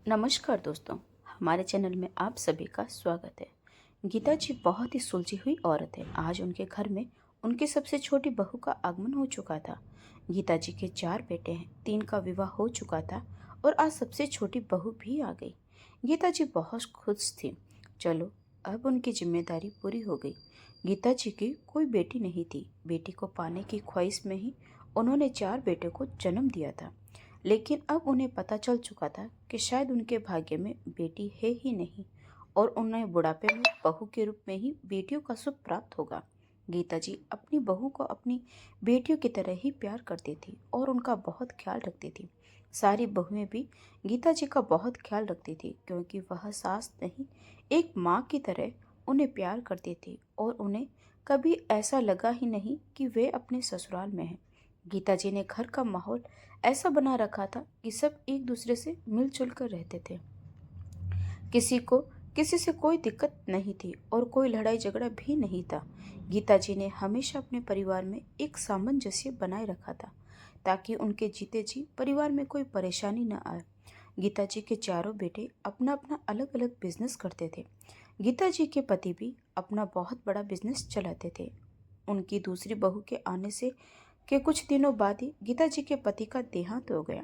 नमस्कार दोस्तों। हमारे चैनल में आप सभी का स्वागत है। गीता जी बहुत ही सुलझी हुई औरत है। आज उनके घर में उनकी सबसे छोटी बहू का आगमन हो चुका था। गीता जी के 4 बेटे हैं, 3 का विवाह हो चुका था और आज सबसे छोटी बहू भी आ गई। गीता जी बहुत खुश थी। चलो, अब उनकी जिम्मेदारी पूरी हो गई। गीता जी की कोई बेटी नहीं थी। बेटी को पाने की ख्वाहिश में ही उन्होंने 4 बेटे को जन्म दिया था। लेकिन अब उन्हें पता चल चुका था कि शायद उनके भाग्य में बेटी है ही नहीं और उन्हें बुढ़ापे में बहू के रूप में ही बेटियों का सुख प्राप्त होगा। गीता जी अपनी बहू को अपनी बेटियों की तरह ही प्यार करती थी और उनका बहुत ख्याल रखती थी। सारी बहुएं भी गीता जी का बहुत ख्याल रखती थी क्योंकि वह सास नहीं, एक माँ की तरह उन्हें प्यार करती थी और उन्हें कभी ऐसा लगा ही नहीं कि वे अपने ससुराल में हैं। गीता जी ने घर का माहौल ऐसा बना रखा था कि सब एक दूसरे से मिलजुल कर रहते थे। किसी को किसी से कोई दिक्कत नहीं थी और कोई लड़ाई झगड़ा भी नहीं था। गीता जी ने हमेशा अपने परिवार में एक सामंजस्य बनाए रखा था ताकि उनके जीते जी परिवार में कोई परेशानी न आए। गीता जी के चारों बेटे अपना अपना अलग अलग बिजनेस करते थे। गीता जी के पति भी अपना बहुत बड़ा बिजनेस चलाते थे। उनकी दूसरी बहू के आने से के कुछ दिनों बाद ही गीता जी के पति का देहांत हो गया।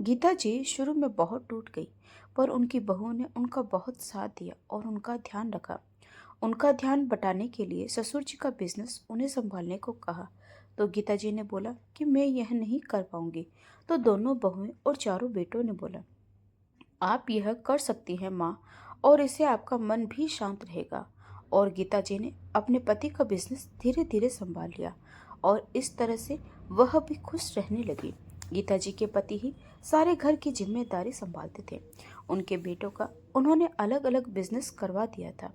गीता जी शुरू में बहुत टूट गई, पर उनकी बहू ने उनका बहुत साथ दिया और उनका ध्यान रखा। उनका ध्यान बटाने के लिए ससुर जी का बिजनेस उन्हें संभालने को कहा, तो गीता जी ने बोला कि मैं यह नहीं कर पाऊंगी। तो दोनों बहुएं और चारों बेटों ने बोला, आप यह कर सकती हैं माँ, और इससे आपका मन भी शांत रहेगा। और गीता जी ने अपने पति का बिजनेस धीरे धीरे संभाल लिया और इस तरह से वह भी खुश रहने लगी। गीता जी के पति ही सारे घर की जिम्मेदारी संभालते थे। उनके बेटों का उन्होंने अलग अलग बिजनेस करवा दिया था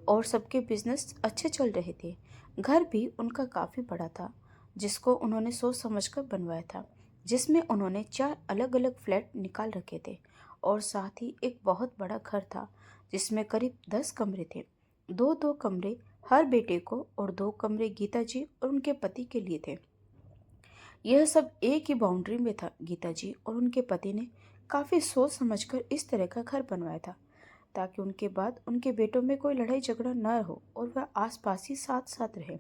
और सबके बिजनेस अच्छे चल रहे थे। घर भी उनका काफी बड़ा था, जिसको उन्होंने सोच समझकर बनवाया था, जिसमें उन्होंने 4 अलग अलग फ्लैट निकाल रखे थे और साथ ही एक बहुत बड़ा घर था जिसमें करीब 10 कमरे थे। दो दो कमरे हर बेटे को और 2 कमरे गीता जी और उनके पति के लिए थे। यह सब एक ही बाउंड्री में था। गीता जी और उनके पति ने काफी सोच समझकर इस तरह का घर बनवाया था ताकि उनके बाद उनके बेटों में कोई लड़ाई झगड़ा न हो और वह आसपास ही साथ साथ रहे।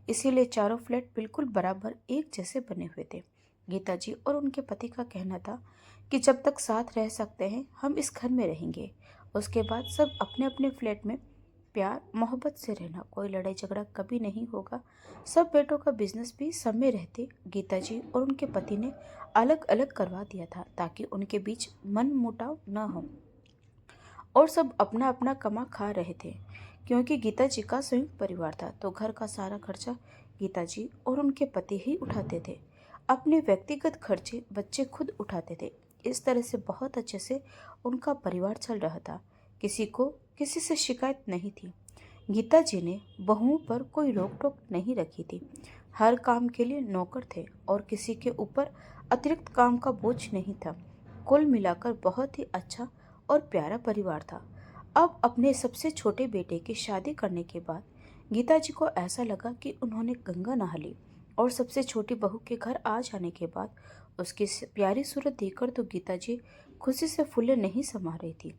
इसीलिए चारों फ्लैट बिल्कुल बराबर एक जैसे बने हुए थे। गीता जी और उनके पति का कहना था कि जब तक साथ रह सकते हैं हम इस घर में रहेंगे। उसके बाद सब अपने अपने फ्लैट में प्यार मोहब्बत से रहना, कोई लड़ाई झगड़ा कभी नहीं होगा। सब बेटों का बिजनेस भी समय रहते गीता जी और उनके पति ने अलग अलग करवा दिया था ताकि उनके बीच मन मुटाव न हो और सब अपना अपना कमा खा रहे थे। क्योंकि गीता जी का संयुक्त परिवार था तो घर का सारा खर्चा गीता जी और उनके पति ही उठाते थे। अपने व्यक्तिगत खर्चे बच्चे खुद उठाते थे। इस तरह से बहुत अच्छे से उनका परिवार चल रहा था। किसी को किसी से शिकायत नहीं थी। गीता जी ने बहुओं पर कोई रोक टोक नहीं रखी थी। हर काम के लिए नौकर थे और किसी के ऊपर अतिरिक्त काम का बोझ नहीं था। कुल मिलाकर बहुत ही अच्छा और प्यारा परिवार था। अब अपने सबसे छोटे बेटे की शादी करने के बाद गीता जी को ऐसा लगा कि उन्होंने गंगा नहा ली और सबसे छोटी बहू के घर आ जाने के बाद उसकी प्यारी सूरत देखकर तो गीता जी खुशी से फूले नहीं समा रही थी।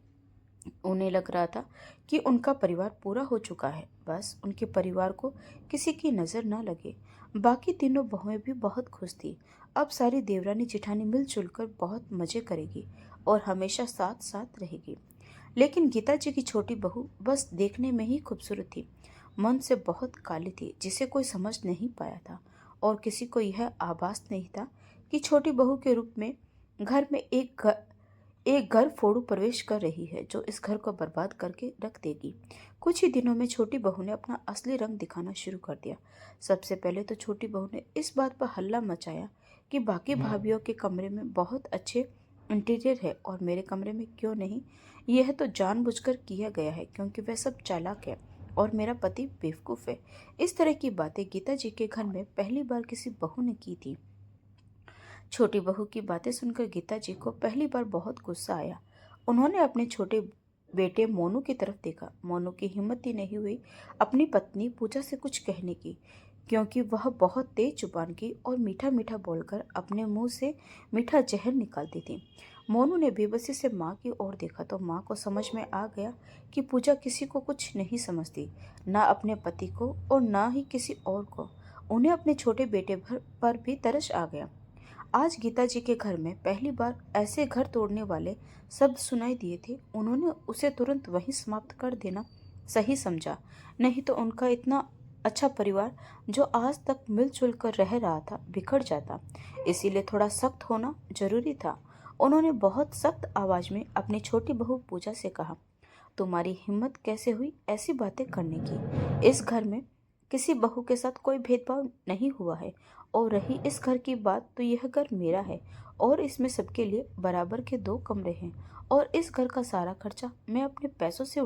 उन्हें लग रहा था कि उनका परिवार पूरा हो चुका है, बस उनके परिवार को किसी की नज़र न लगे। बाकी तीनों बहुएं भी बहुत खुश थी। अब सारी देवरानी जेठानी मिलजुल कर बहुत मजे करेगी और हमेशा साथ साथ रहेगी। लेकिन गीता जी की छोटी बहू बस देखने में ही खूबसूरत थी, मन से बहुत काली थी, जिसे कोई समझ नहीं पाया था और किसी को यह आभास नहीं था कि छोटी बहू के रूप में घर में एक घर फोड़ू प्रवेश कर रही है जो इस घर को बर्बाद करके रख देगी। कुछ ही दिनों में छोटी बहू ने अपना असली रंग दिखाना शुरू कर दिया। सबसे पहले तो छोटी बहू ने इस बात पर हल्ला मचाया कि बाकी भाभीियों के कमरे में बहुत अच्छे इंटीरियर है और मेरे कमरे में क्यों नहीं। यह तो जानबूझकर किया गया है क्योंकि वह सब चालाक है और मेरा पति बेवकूफ़ है। इस तरह की बातें गीता जी के घर में पहली बार किसी बहू ने की थी। छोटी बहू की बातें सुनकर गीता जी को पहली बार बहुत गुस्सा आया। उन्होंने अपने छोटे बेटे मोनू की तरफ देखा। मोनू की हिम्मत ही नहीं हुई अपनी पत्नी पूजा से कुछ कहने की, क्योंकि वह बहुत तेज जुबान की और मीठा मीठा बोलकर अपने मुंह से मीठा जहर निकालती थी। मोनू ने बेबसी से माँ की ओर देखा तो माँ को समझ में आ गया कि पूजा किसी को कुछ नहीं समझती, ना अपने पति को और ना ही किसी और को। उन्हें अपने छोटे बेटे पर भी तरस आ गया। आज गीता जी के घर में पहली बार ऐसे घर तोड़ने वाले शब्द सुनाई दिए थे। उन्होंने उसे तुरंत वहीं समाप्त कर देना सही समझा, नहीं तो उनका इतना अच्छा परिवार जो आज तक मिलजुल कर रह रहा था बिखर जाता। इसीलिए थोड़ा सख्त होना जरूरी था। उन्होंने बहुत सख्त आवाज में अपनी छोटी बहू पूजा से कहा, तुम्हारी हिम्मत कैसे हुई ऐसी बातें करने की? इस घर में किसी बहू के साथ कोई भेदभाव नहीं हुआ है। और रही इस घर की बात, तो यह घर मेरा है और इसमें सबके लिए बराबर के 2 कमरे हैं और इस घर का सारा खर्चा मैं अपने पैसों से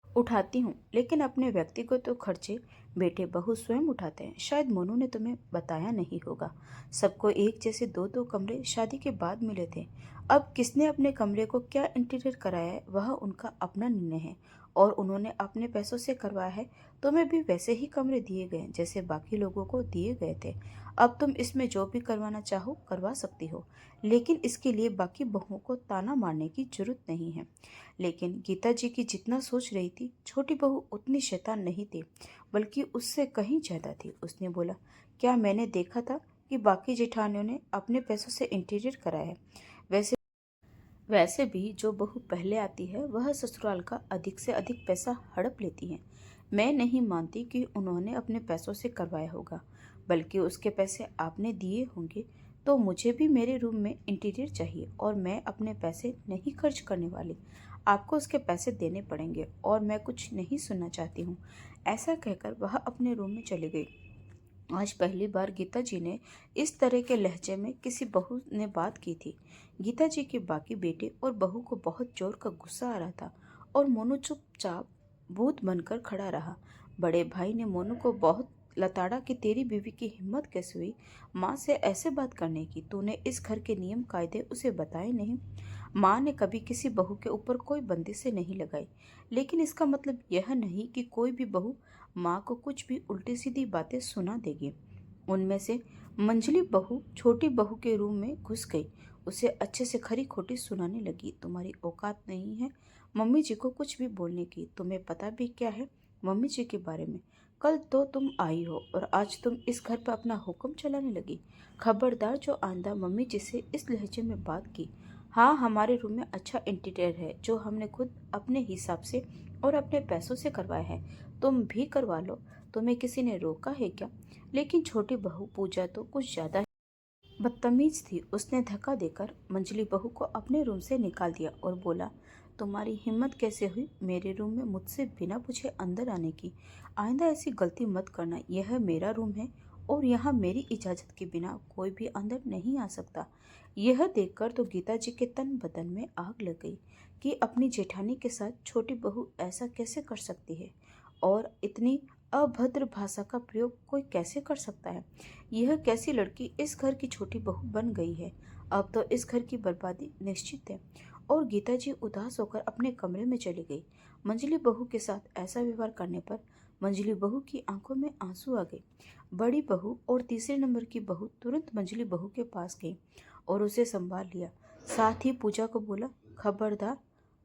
उठाती हूँ। लेकिन अपने व्यक्तिगत तो खर्चे बेटे बहू स्वयं उठाते हैं। शायद मोनू ने तुम्हें बताया नहीं होगा, सबको एक जैसे 2-2 कमरे शादी के बाद मिले थे। अब किसने अपने कमरे को क्या इंटीरियर कराया है वह उनका अपना निर्णय है और उन्होंने अपने पैसों से करवाया है। तुम्हें भी वैसे ही कमरे दिए गए जैसे बाकी लोगों को दिए गए थे। अब तुम इसमें जो भी करवाना चाहो करवा सकती हो, लेकिन इसके लिए बाकी बहुओं को ताना मारने की जरूरत नहीं है। लेकिन गीता जी की जितना सोच रही थी, छोटी बहू उतनी शैतान नहीं थी, बल्कि उससे कहीं ज्यादा थी। उसने बोला, क्या मैंने देखा था कि बाकी जेठानियों ने अपने पैसों से इंटीरियर कराया है? वैसे वैसे भी जो बहू पहले आती है वह ससुराल का अधिक से अधिक पैसा हड़प लेती है। मैं नहीं मानती कि उन्होंने अपने पैसों से करवाया होगा, बल्कि उसके पैसे आपने दिए होंगे। तो मुझे भी मेरे रूम में इंटीरियर चाहिए और मैं अपने पैसे नहीं खर्च करने वाली। आपको उसके पैसे देने पड़ेंगे और मैं कुछ नहीं सुनना चाहती हूँ। ऐसा कहकर वह अपने रूम में चली गई। आज पहली बार गीता जी ने इस तरह के लहजे में किसी बहू ने बात की थी। गीता जी के बाकी बेटे और बहू को बहुत जोर का गुस्सा आ रहा था और मोनू चुपचाप भूत बनकर खड़ा रहा। बड़े भाई ने मोनू को बहुत लताड़ा कि तेरी बीवी की हिम्मत कैसे हुई माँ से ऐसे बात करने की? तूने इस घर के नियम कायदे उसे बताए नहीं। माँ ने कभी किसी बहू के ऊपर कोई बंदिशें नहीं लगाई, लेकिन इसका मतलब यह नहीं कि कोई भी बहू माँ को कुछ भी उल्टी सीधी बातें सुना देगी। उनमें से मंझली बहू छोटी बहू के रूम में घुस गई, उसे अच्छे से खरी खोटी सुनाने लगी। तुम्हारी औकात नहीं है मम्मी जी को कुछ भी बोलने की। तुम्हें पता भी क्या है मम्मी जी के बारे में? कल तो तुम आई हो और आज तुम इस घर पर अपना हुक्म चलाने लगी। खबरदार, जो आंदा मम्मी जी से इस लहजे में बात की। हाँ, हमारे रूम में अच्छा इंटीरियर है जो हमने खुद अपने हिसाब से और अपने पैसों से करवाया है। तुम भी करवा लो, तुम्हें किसी ने रोका है क्या? लेकिन छोटी बहू पूजा तो कुछ ज्यादा ही बदतमीज थी। उसने धक्का देकर मंजली बहू को अपने रूम से निकाल दिया और बोला, तुम्हारी हिम्मत कैसे हुई मेरे रूम में मुझसे बिना पूछे अंदर आने की? आइंदा ऐसी गलती मत करना। यह मेरा रूम है और यहाँ मेरी इजाजत के बिना कोई भी अंदर नहीं आ सकता। यह देखकर तो गीता जी के तन बदन में आग लग गई कि अपनी जेठानी के साथ छोटी बहू ऐसा कैसे कर सकती है और इतनी अभद्र भाषा का प्रयोग कोई कैसे कर सकता है? यह कैसी लड़की इस घर की छोटी बहू बन गई है? अब तो इस घर की बर्बादी निश्चित है। और गीता जी उदास होकर अपने कमरे में चली गई। मंजली बहू के साथ ऐसा व्यवहार करने पर मंजली बहू की आंखों में आंसू आ गए। बड़ी बहू और तीसरे नंबर की बहू तुरंत मंजली बहू के पास गई और उसे संभाल लिया। साथ ही पूजा को बोला, खबरदार,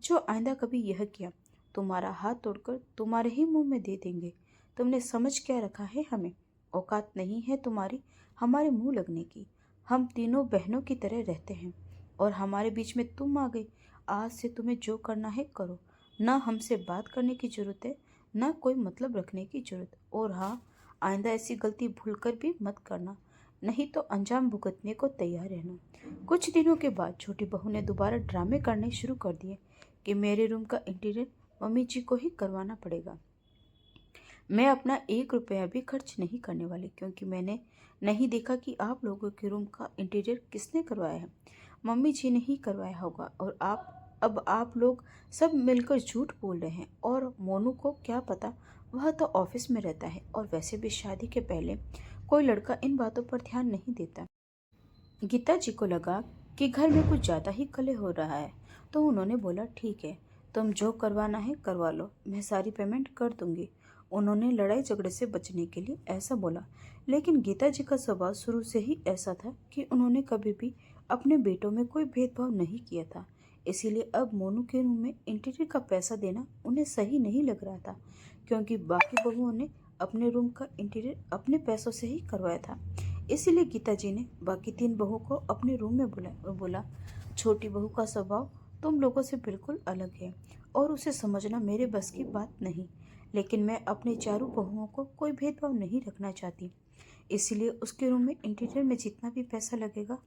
जो आइंदा कभी यह किया तुम्हारा हाथ तोड़कर तुम्हारे ही मुंह में दे देंगे। तुमने समझ क्या रखा है हमें? औकात नहीं है तुम्हारी हमारे मुंह लगने की। हम तीनों बहनों की तरह रहते हैं और हमारे बीच में तुम आ गई। आज से तुम्हें जो करना है करो, ना हमसे बात करने की जरूरत है, ना कोई मतलब रखने की जरूरत। और हाँ, आइंदा ऐसी गलती भूलकर भी मत करना, नहीं तो अंजाम भुगतने को तैयार रहना। कुछ दिनों के बाद छोटी बहू ने दोबारा ड्रामे करने शुरू कर दिए कि मेरे रूम का इंटीरियर मम्मी जी को ही करवाना पड़ेगा। मैं अपना 1 रुपया भी खर्च नहीं करने वाली, क्योंकि मैंने नहीं देखा कि आप लोगों के रूम का इंटीरियर किसने करवाया है। मम्मी जी ने ही करवाया होगा और आप लोग सब मिलकर झूठ बोल रहे हैं। और मोनू को क्या पता, वह तो ऑफिस में रहता है और वैसे भी शादी के पहले कोई लड़का इन बातों पर ध्यान नहीं देता। गीता जी को लगा कि घर में कुछ ज़्यादा ही कलह हो रहा है, तो उन्होंने बोला, ठीक है, तुम जो करवाना है करवा लो, मैं सारी पेमेंट कर दूंगी। उन्होंने लड़ाई झगड़े से बचने के लिए ऐसा बोला, लेकिन गीता जी का स्वभाव शुरू से ही ऐसा था कि उन्होंने कभी भी अपने बेटों में कोई भेदभाव नहीं किया था। इसीलिए अब मोनू के रूम में इंटीरियर का पैसा देना उन्हें सही नहीं लग रहा था, क्योंकि बाकी बहुओं ने अपने रूम का इंटीरियर अपने पैसों से ही करवाया था। इसीलिए गीता जी ने बाकी 3 बहुओं को अपने रूम में बुलाया और बोला, छोटी बहू का स्वभाव तुम लोगों से बिल्कुल अलग है और उसे समझना मेरे बस की बात नहीं, लेकिन मैं अपने चारों बहुओं को कोई भेदभाव नहीं रखना चाहती। इसीलिए उसके रूम में इंटीरियर में जितना भी पैसा लगेगा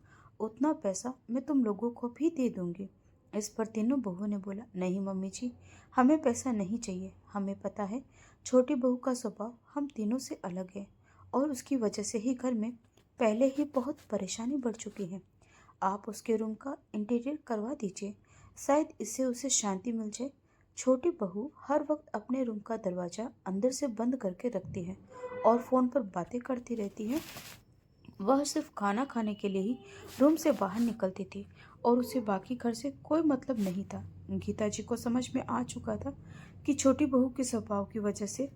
उतना पैसा मैं तुम लोगों को भी दे दूंगी। इस पर तीनों बहुओं ने बोला, नहीं मम्मी जी, हमें पैसा नहीं चाहिए। हमें पता है छोटी बहू का स्वभाव हम तीनों से अलग है और उसकी वजह से ही घर में पहले ही बहुत परेशानी बढ़ चुकी है। आप उसके रूम का इंटीरियर करवा दीजिए, शायद इससे उसे शांति मिल जाए। छोटी बहू हर वक्त अपने रूम का दरवाज़ा अंदर से बंद करके रखती है और फ़ोन पर बातें करती रहती है। वह सिर्फ खाना खाने के लिए ही रूम से बाहर निकलती थी और उसे बाकी घर से कोई मतलब नहीं था। गीता जी को समझ में आ चुका था कि छोटी बहू के स्वभाव की वजह से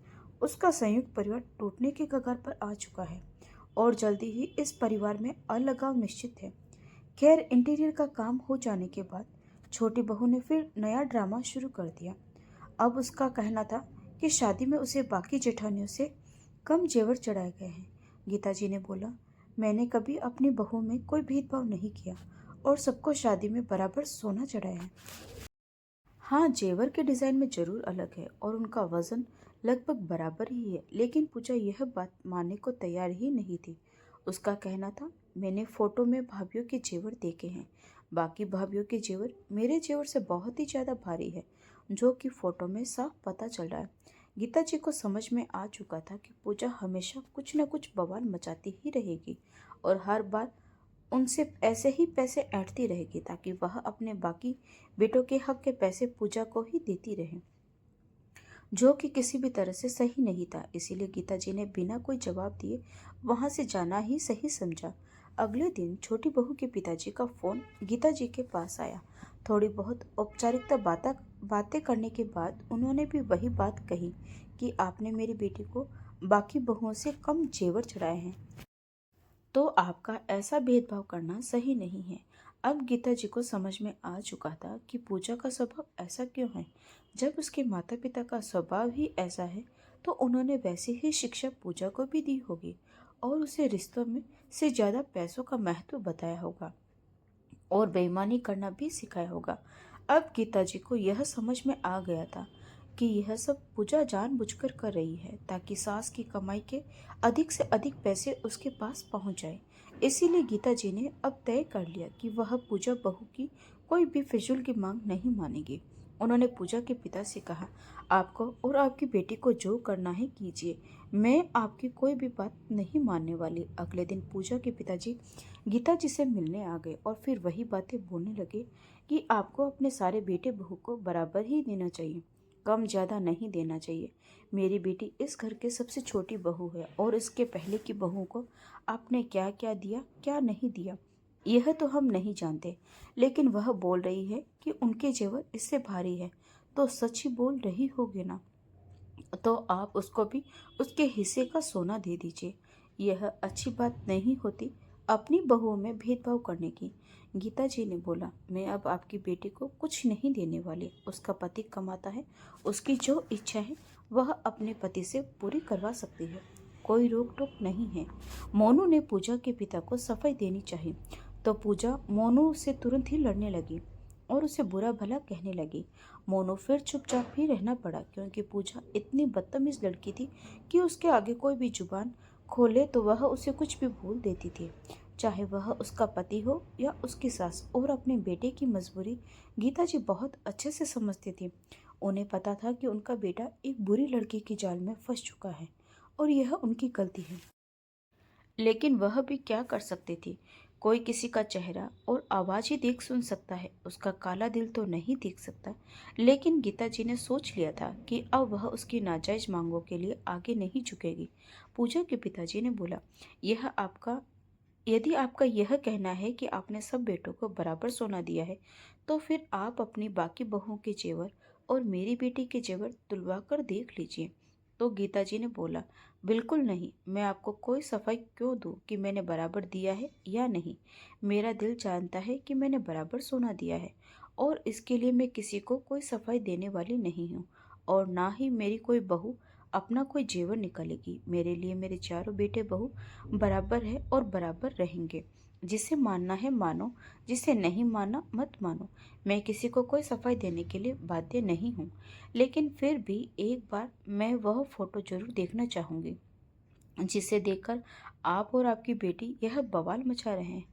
उसका संयुक्त परिवार टूटने के कगार पर आ चुका है और जल्दी ही इस परिवार में अलगाव निश्चित है। खैर, इंटीरियर का काम हो जाने के बाद छोटी बहू ने फिर नया ड्रामा शुरू कर दिया। अब उसका कहना था कि शादी में उसे बाकी जेठानियों से कम जेवर चढ़ाए गए हैं। गीता जी ने बोला, मैंने कभी अपनी बहू में कोई भेदभाव नहीं किया और सबको शादी में बराबर सोना चढ़ाया है। हाँ, जेवर के डिज़ाइन में ज़रूर अलग है और उनका वज़न लगभग बराबर ही है, लेकिन पूजा यह बात मानने को तैयार ही नहीं थी। उसका कहना था, मैंने फ़ोटो में भाभीियों के जेवर देखे हैं। बाकी भाभीियों के जेवर मेरे जेवर से बहुत ही ज़्यादा भारी है, जो कि फ़ोटो में साफ पता चल रहा है। गीता जी को समझ में आ चुका था कि पूजा हमेशा कुछ न कुछ बवाल मचाती ही रहेगी और हर बार उनसे ऐसे ही पैसे ऐंठती रहेगी ताकि वह अपने बाकी बेटों के हक के पैसे पूजा को ही देती रहे, जो कि किसी भी तरह से सही नहीं था। इसीलिए गीता जी ने बिना कोई जवाब दिए वहां से जाना ही सही समझा। अगले दिन छोटी बहू के पिताजी का फोन गीता जी के पास आया। थोड़ी बहुत औपचारिकता बातें करने के बाद उन्होंने भी वही बात कही कि आपने मेरी बेटी को बाकी बहुओं से कम जेवर चढ़ाए हैं, तो आपका ऐसा भेदभाव करना सही नहीं है। अब गीता जी को समझ में आ चुका था कि पूजा का स्वभाव ऐसा क्यों है। जब उसके माता पिता का स्वभाव ही ऐसा है तो उन्होंने वैसी ही शिक्षा पूजा को भी दी होगी और उसे रिश्तों में से ज़्यादा पैसों का महत्व बताया होगा और बेईमानी करना भी सिखाया होगा। अब गीता जी को यह समझ में आ गया था कि यह सब पूजा जानबूझकर कर रही है ताकि सास की कमाई के अधिक से अधिक पैसे उसके पास पहुंच जाए। इसीलिए गीता जी ने अब तय कर लिया कि वह पूजा बहू की कोई भी फिजूल की मांग नहीं मानेगी। उन्होंने पूजा के पिता से कहा, आपको और आपकी बेटी को जो करना है कीजिए, मैं आपकी कोई भी बात नहीं मानने वाली। अगले दिन पूजा के पिताजी गीता जी से मिलने आ गए और फिर वही बातें बोलने लगे कि आपको अपने सारे बेटे बहू को बराबर ही देना चाहिए, कम ज़्यादा नहीं देना चाहिए। मेरी बेटी इस घर की सबसे छोटी बहू है और इसके पहले की बहू को आपने क्या क्या दिया क्या नहीं दिया यह तो हम नहीं जानते, लेकिन वह बोल रही है कि उनके जेवर इससे भारी है, तो सच ही बोल रही होगी ना। तो आप उसको भी उसके हिस्से का सोना दे दीजिए। यह अच्छी बात नहीं होती अपनी बहुओं में भेदभाव करने की। गीता जी ने बोला, मैं अब आपकी बेटी को कुछ नहीं देने वाली। उसका पति कमाता है, उसकी जो इच्छा है वह अपने पति से पूरी करवा सकती है, कोई रोक टोक नहीं है। मोनू ने पूजा के पिता को सफाई देनी चाहिए तो पूजा मोनू से तुरंत ही लड़ने लगी और उसे बुरा भला कहने लगी। मोनू फिर चुपचाप ही रहना पड़ा क्योंकि पूजा इतनी बदतमीज लड़की थी कि उसके आगे कोई भी जुबान खोले तो वह उसे कुछ भी बोल देती थी, चाहे वह उसका पति हो या उसकी सास। और अपने बेटे की मजबूरी गीता जी बहुत अच्छे से समझती थी। उन्हें पता था कि उनका बेटा एक बुरी लड़की की जाल में फंस चुका है और यह उनकी गलती है, लेकिन वह भी क्या कर सकती थी। कोई किसी का चेहरा और आवाज़ ही देख सुन सकता है, उसका काला दिल तो नहीं देख सकता। लेकिन गीता जी ने सोच लिया था कि अब वह उसकी नाजायज मांगों के लिए आगे नहीं झुकेगी। पूजा के पिताजी ने बोला, यह आपका यदि आपका यह कहना है कि आपने सब बेटों को बराबर सोना दिया है, तो फिर आप अपनी बाकी बहुओं के जेवर और मेरी बेटी के जेवर तुलवा कर देख लीजिए। तो गीता जी ने बोला, बिल्कुल नहीं, मैं आपको कोई सफाई क्यों दूं कि मैंने बराबर दिया है या नहीं। मेरा दिल जानता है कि मैंने बराबर सोना दिया है और इसके लिए मैं किसी को कोई सफाई देने वाली नहीं हूँ। और ना ही मेरी कोई बहू अपना कोई जेवर निकालेगी। मेरे लिए मेरे चारों बेटे बहू बराबर है और बराबर रहेंगे। जिसे मानना है मानो, जिसे नहीं मानना मत मानो। मैं किसी को कोई सफाई देने के लिए बाध्य नहीं हूँ, लेकिन फिर भी एक बार मैं वह फोटो जरूर देखना चाहूंगी जिसे देखकर आप और आपकी बेटी यह बवाल मचा रहे हैं।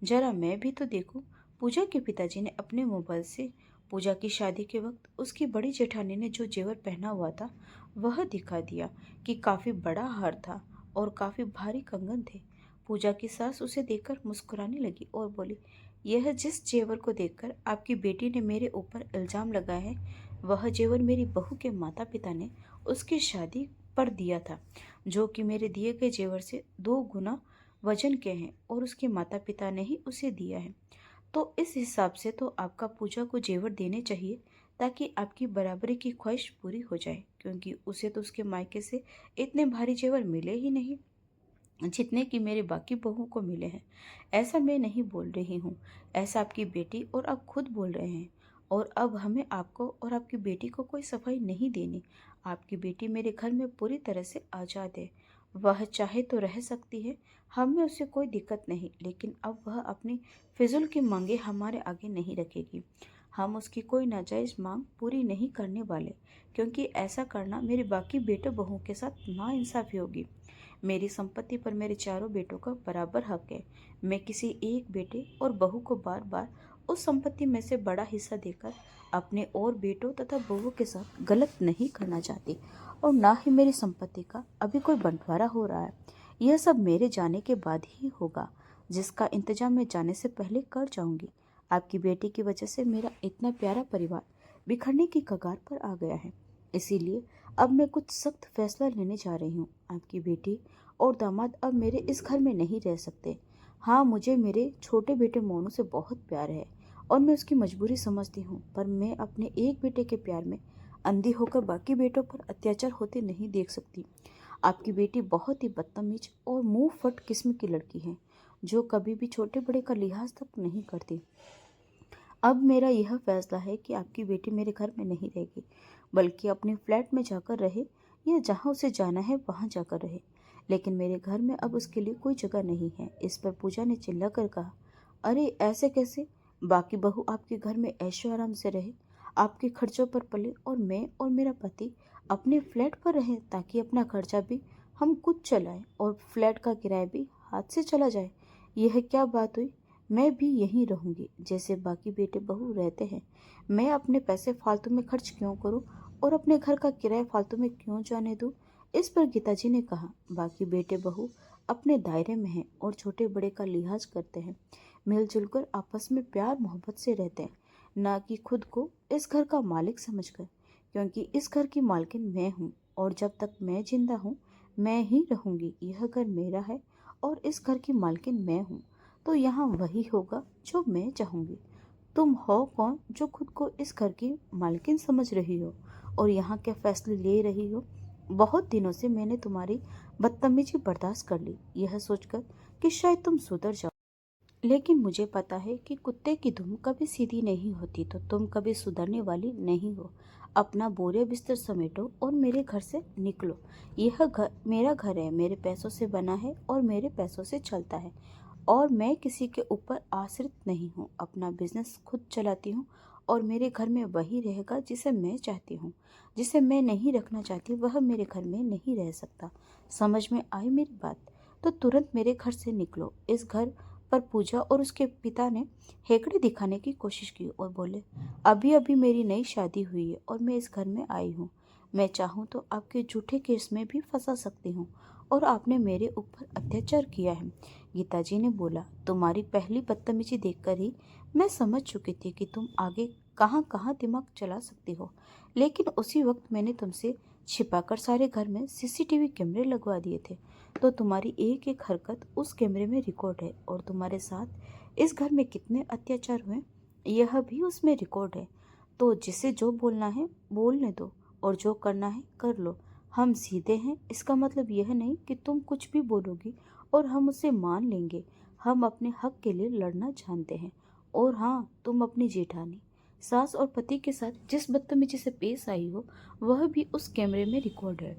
जरा मैं भी तो देखूं। पूजा के पिताजी ने अपने मोबाइल से पूजा की शादी के वक्त उसकी बड़ी जेठानी ने जो जेवर पहना हुआ था वह दिखा दिया कि काफी बड़ा हार था और काफी भारी कंगन थे। पूजा की सास उसे देखकर मुस्कुराने लगी और बोली, यह जिस जेवर को देखकर आपकी बेटी ने मेरे ऊपर इल्जाम लगाया है, वह जेवर मेरी बहू के माता पिता ने उसकी शादी पर दिया था, जो कि मेरे दिए गए जेवर से 2 गुना वजन के हैं और उसके माता पिता ने ही उसे दिया है। तो इस हिसाब से तो आपका पूजा को जेवर देने चाहिए ताकि आपकी बराबरी की ख्वाहिश पूरी हो जाए, क्योंकि उसे तो उसके मायके से इतने भारी जेवर मिले ही नहीं जितने कि मेरे बाकी बहुओं को मिले हैं। ऐसा मैं नहीं बोल रही हूँ, ऐसा आपकी बेटी और आप खुद बोल रहे हैं। और अब हमें आपको और आपकी बेटी को कोई सफाई नहीं देनी। आपकी बेटी मेरे घर में पूरी तरह से आज़ाद है। वह चाहे तो रह सकती है, हमें उससे कोई दिक्कत नहीं, लेकिन अब वह अपनी फिजूल की मांगे हमारे आगे नहीं रखेगी। हम उसकी कोई नाजायज़ मांग पूरी नहीं करने वाले, क्योंकि ऐसा करना मेरे बाकी बेटे बहुओं के साथ नाइंसाफी होगी। मेरी संपत्ति पर मेरे चारों बेटों का बराबर हक है। मैं किसी एक बेटे और बहू को बार बार उस संपत्ति में से बड़ा हिस्सा देकर अपने और बेटों तथा बहुओं के साथ गलत नहीं करना चाहती, और ना ही मेरी संपत्ति का अभी कोई बंटवारा हो रहा है। यह सब मेरे जाने के बाद ही होगा, जिसका इंतजाम मैं जाने से पहले कर जाऊंगी। आपकी बेटी की वजह से मेरा इतना प्यारा परिवार बिखरने की कगार पर आ गया है। इसीलिए अब मैं कुछ सख्त फैसला लेने जा रही हूँ। आपकी बेटी और दामाद अब मेरे इस घर में नहीं रह सकते। हाँ, मुझे मेरे छोटे बेटे मोनू से बहुत प्यार है और मैं उसकी मजबूरी समझती हूँ, पर मैं अपने एक बेटे के प्यार में अंधी होकर बाकी बेटों पर अत्याचार होते नहीं देख सकती। आपकी बेटी बहुत ही बदतमीज और मुंह फट किस्म की लड़की है, जो कभी भी छोटे बड़े का लिहाज तक नहीं करती। अब मेरा यह फैसला है कि आपकी बेटी मेरे घर में नहीं रहेगी, बल्कि अपने फ्लैट में जाकर रहे या जहाँ उसे जाना है वहाँ जाकर रहे। लेकिन मेरे घर में अब उसके लिए कोई जगह नहीं है। इस पर पूजा ने चिल्लाकर कहा, अरे ऐसे कैसे? बाकी बहू आपके घर में ऐशो आराम से रहे, आपके खर्चों पर पले, और मैं और मेरा पति अपने फ्लैट पर रहें ताकि अपना खर्चा भी हम खुद चलाएं और फ्लैट का किराया भी हाथ से चला जाए। यह क्या बात हुई? मैं भी यहीं रहूंगी जैसे बाकी बेटे बहू रहते हैं। मैं अपने पैसे फालतू में खर्च क्यों करूं और अपने घर का किराया फालतू में क्यों जाने दूं? इस पर गीताजी ने कहा, बाकी बेटे बहू अपने दायरे में हैं और छोटे बड़े का लिहाज करते हैं, मिलजुल कर आपस में प्यार मोहब्बत से रहते हैं, ना कि खुद को इस घर का मालिक समझकर। क्योंकि इस घर की मालकिन मैं हूँ और जब तक मैं जिंदा हूँ मैं ही रहूंगी। यह घर मेरा है और इस घर की मालकिन मैं हूँ, तो यहाँ वही होगा जो मैं चाहूंगी। तुम हो कौन जो खुद को इस घर की मालकिन समझ रही हो और यहाँ के फैसले ले रही हो? बहुत दिनों से मैंने तुम्हारी बदतमीजी बर्दाश्त कर ली, यह सोचकर कि शायद तुम सुधर जाओ। लेकिन मुझे पता है कि कुत्ते की धुन कभी सीधी नहीं होती, तो तुम कभी सुधरने वाली नहीं हो। अपना बोरे बिस्तर समेटो और मेरे घर से निकलो। यह घर मेरा घर है, मेरे पैसों से बना है और मेरे पैसों से चलता है, और मैं किसी के ऊपर आश्रित नहीं हूँ। अपना बिजनेस खुद चलाती हूँ और मेरे घर में वही रहेगा जिसे मैं चाहती हूँ। जिसे मैं नहीं रखना चाहती वह मेरे घर में नहीं रह सकता। समझ में आई मेरी बात? तो तुरंत मेरे घर से निकलो। इस घर पर पूजा और उसके पिता ने हेकड़े दिखाने की कोशिश की और बोले, अभी अभी मेरी नई शादी हुई है और मैं इस घर में आई हूँ। मैं चाहूँ तो आपके झूठे केस में भी फंसा सकती हूँ, और आपने मेरे ऊपर अत्याचार किया है। गीताजी ने बोला, तुम्हारी पहली बदतमीजी देखकर ही मैं समझ चुकी थी कि तुम आगे कहाँ कहाँ दिमाग चला सकती हो। लेकिन उसी वक्त मैंने तुमसे छिपाकर सारे घर में सीसीटीवी कैमरे लगवा दिए थे, तो तुम्हारी एक एक हरकत उस कैमरे में रिकॉर्ड है, और तुम्हारे साथ इस घर में कितने अत्याचार हुए यह भी उसमें रिकॉर्ड है। तो जिसे जो बोलना है बोलने दो और जो करना है कर लो। हम सीधे हैं इसका मतलब यह नहीं कि तुम कुछ भी बोलोगी और हम उसे मान लेंगे। हम अपने हक के लिए लड़ना जानते हैं। और हाँ, तुम अपनी जेठानी, सास और पति के साथ जिस बदतमीजी से पेश आई हो वह भी उस कैमरे में रिकॉर्ड है।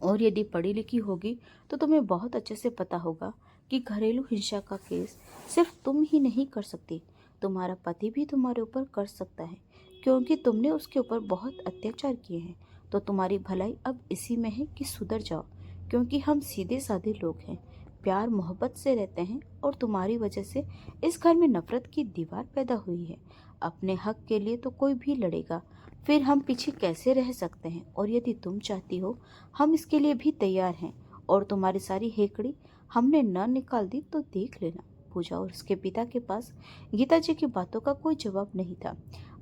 और यदि पढ़ी लिखी होगी तो तुम्हें बहुत अच्छे से पता होगा कि घरेलू हिंसा का केस सिर्फ तुम ही नहीं कर सकती, तुम्हारा पति भी तुम्हारे ऊपर कर सकता है, क्योंकि तुमने उसके ऊपर बहुत अत्याचार किए हैं। तो तुम्हारी भलाई अब इसी में है कि सुधर जाओ, क्योंकि हम सीधे साधे लोग हैं, प्यार मोहब्बत से रहते हैं और तुम्हारी वजह से इस घर में नफरत की दीवार पैदा हुई है। अपने हक के लिए तो कोई भी लड़ेगा, फिर हम पीछे कैसे रह सकते हैं? और यदि तुम चाहती हो, हम इसके लिए भी तैयार हैं। और तुम्हारी सारी हेकड़ी हमने न निकाल दी तो देख लेना। पूजा और उसके पिता के पास गीता जी की बातों का कोई जवाब नहीं था।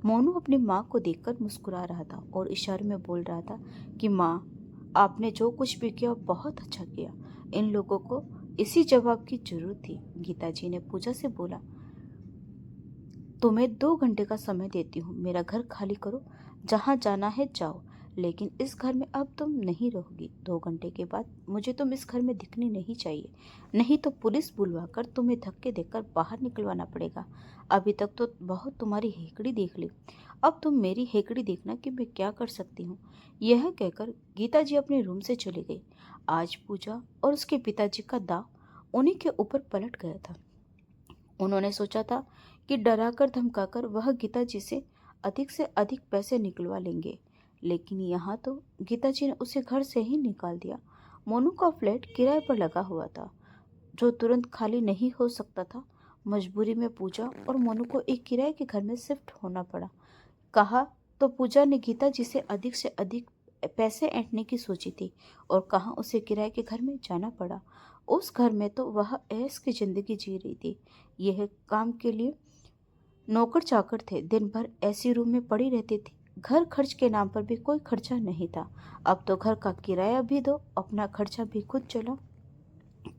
मोनू अपनी माँ को देखकर मुस्कुरा रहा था और इशारे में बोल रहा था कि माँ, आपने जो कुछ भी किया बहुत अच्छा किया। इन लोगों को इसी जवाब की जरूरत थी। गीता जी ने पूजा से बोला, तुम्हें 2 घंटे का समय देती हूँ, मेरा घर खाली करो, जहाँ जाना है जाओ, लेकिन इस घर में अब तुम नहीं रहोगी। 2 घंटे के बाद मुझे तुम इस घर में दिखनी नहीं चाहिए, नहीं तो पुलिस बुलवाकर तुम्हें धक्के देकर बाहर निकलवाना पड़ेगा। अभी तक तो बहुत तुम्हारी हेकड़ी देख ली, अब तुम मेरी हेकड़ी देखना कि मैं क्या कर सकती हूँ। यह कहकर गीता जी अपने रूम से चली गई। आज पूजा और उसके पिताजी का दाव उन्हीं के ऊपर पलट गया था। उन्होंने सोचा था कि डराकर धमकाकर वह गीता जी से अधिक पैसे निकलवा लेंगे, लेकिन यहाँ तो गीता जी ने उसे घर से ही निकाल दिया। मोनू का फ्लैट किराए पर लगा हुआ था, जो तुरंत खाली नहीं हो सकता था। मजबूरी में पूजा और मोनू को एक किराए के घर में शिफ्ट होना पड़ा। कहा तो पूजा ने गीता जी से अधिक पैसे ऐंठने की सोची थी, और कहाँ उसे किराए के घर में जाना पड़ा। उस घर में तो वह ऐश की जिंदगी जी रही थी। यह काम के लिए नौकर चाकर थे, दिन भर ऐसी रूम में पड़ी रहती थी। घर खर्च के नाम पर भी कोई खर्चा नहीं था। अब तो घर का किराया भी दो, अपना खर्चा भी खुद चलाओ।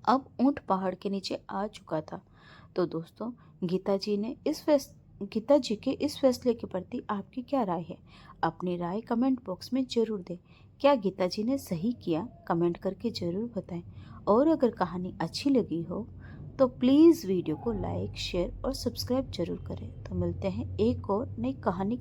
अब ऊंट पहाड़ के नीचे आ चुका था। तो दोस्तों, गीता जी के इस फैसले के प्रति आपकी क्या राय है? अपनी राय कमेंट बॉक्स में जरूर दें। क्या गीता जी ने सही किया? कमेंट करके जरूर बताएं। और अगर कहानी अच्छी लगी हो तो प्लीज़ वीडियो को लाइक, शेयर और सब्सक्राइब जरूर करें। तो मिलते हैं एक और नई कहानी